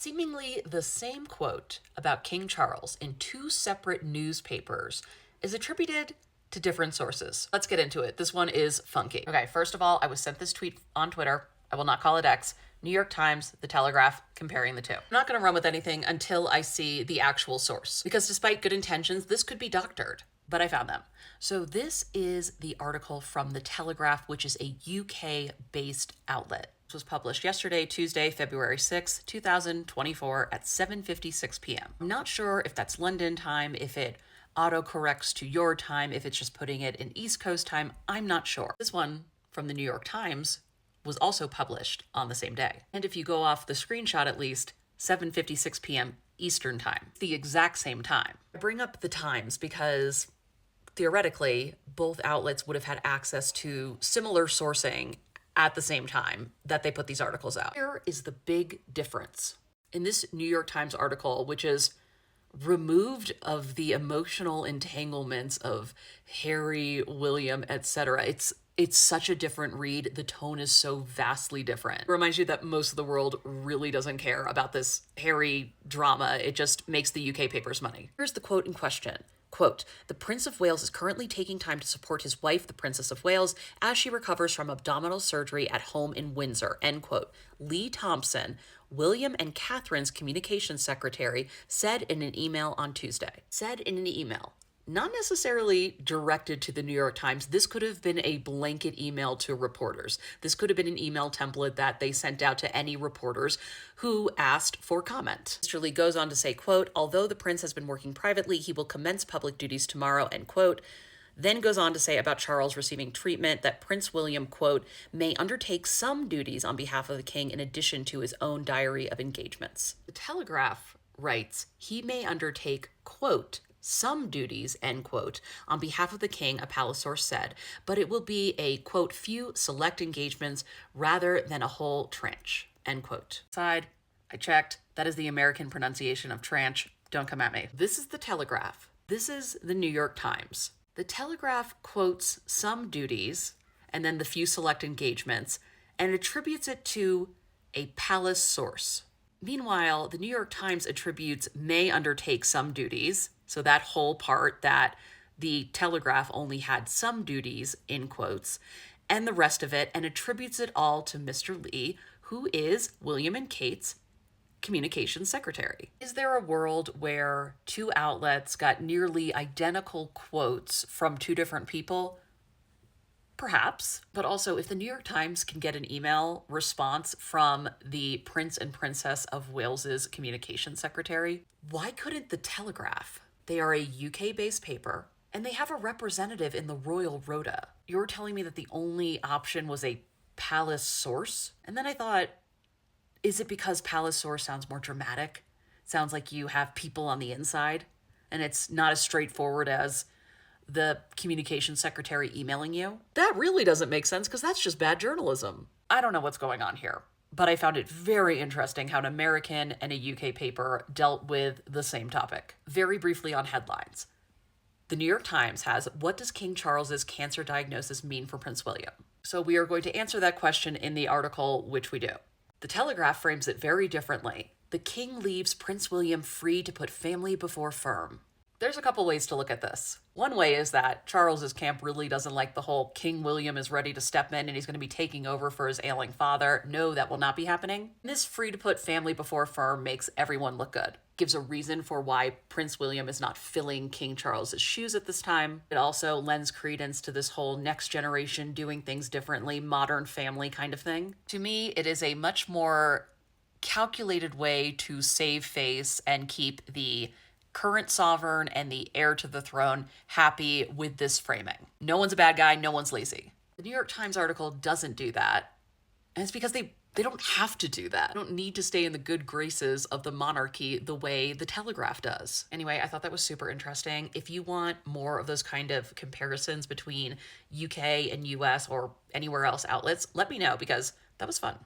Seemingly the same quote about King Charles in two separate newspapers is attributed to different sources. Let's get into it. This one is funky. Okay, first of all, I was sent this tweet on Twitter. I will not call it X. New York Times, The Telegraph, comparing the two. I'm not going to run with anything until I see the actual source, because despite good intentions, this could be doctored, but I found them. So this is the article from The Telegraph, which is a UK-based outlet. This was published yesterday, Tuesday, February 6, 2024 at 7:56 p.m. I'm not sure if that's London time, if it autocorrects to your time, if it's just putting it in East Coast time. I'm not sure. This one from the New York Times was also published on the same day. And if you go off the screenshot at least, 7:56 p.m. Eastern time, the exact same time. I bring up the times because theoretically, both outlets would have had access to similar sourcing at the same time that they put these articles out. Here is the big difference. In this New York Times article, which is removed of the emotional entanglements of Harry, William, etc., it's such a different read. The tone is so vastly different. It reminds you that most of the world really doesn't care about this Harry drama. It just makes the UK papers money. Here's the quote in question. Quote, "The Prince of Wales is currently taking time to support his wife, the Princess of Wales, as she recovers from abdominal surgery at home in Windsor." End quote. Lee Thompson, William and Catherine's communications secretary, said in an email on Tuesday. Said in an email. Not necessarily directed to the New York Times. This could have been a blanket email to reporters. This could have been an email template that they sent out to any reporters who asked for comment. Mr. Lee goes on to say, quote, "Although the prince has been working privately, he will commence public duties tomorrow," end quote. Then goes on to say about Charles receiving treatment that Prince William, quote, "may undertake some duties on behalf of the king in addition to his own diary of engagements." The Telegraph writes, he may undertake, quote, "some duties," end quote, "on behalf of the king," a palace source said, "but it will be a, quote, few select engagements rather than a whole tranche," end quote. Side, I checked. That is the American pronunciation of tranche. Don't come at me. This is the Telegraph. This is the New York Times. The Telegraph quotes some duties and then the few select engagements and attributes it to a palace source. Meanwhile, the New York Times attributes "may undertake some duties," so that whole part that the Telegraph only had some duties, in quotes, and the rest of it, and attributes it all to Mr. Lee, who is William and Kate's communications secretary. Is there a world where two outlets got nearly identical quotes from two different people? Perhaps, but also if the New York Times can get an email response from the Prince and Princess of Wales's communications secretary, why couldn't the Telegraph? They are a UK-based paper, and they have a representative in the Royal Rota. You're telling me that the only option was a palace source? And then I thought, is it because palace source sounds more dramatic? Sounds like you have people on the inside, and it's not as straightforward as the communications secretary emailing you? That really doesn't make sense because that's just bad journalism. I don't know what's going on here, but I found it very interesting how an American and a UK paper dealt with the same topic. Very briefly on headlines. The New York Times has, "What does King Charles's cancer diagnosis mean for Prince William?" So we are going to answer that question in the article, which we do. The Telegraph frames it very differently. "The king leaves Prince William free to put family before firm." There's a couple ways to look at this. One way is that Charles's camp really doesn't like the whole King William is ready to step in and he's going to be taking over for his ailing father. No, that will not be happening. This free to put family before firm makes everyone look good. Gives a reason for why Prince William is not filling King Charles's shoes at this time. It also lends credence to this whole next generation doing things differently, modern family kind of thing. To me, it is a much more calculated way to save face and keep the current sovereign and the heir to the throne happy with this framing. No one's a bad guy, no one's lazy. The New York Times article doesn't do that, and it's because they don't have to do that. They don't need to stay in the good graces of the monarchy the way the Telegraph does. Anyway, I thought that was super interesting. If you want more of those kind of comparisons between UK and US or anywhere else outlets, let me know because that was fun.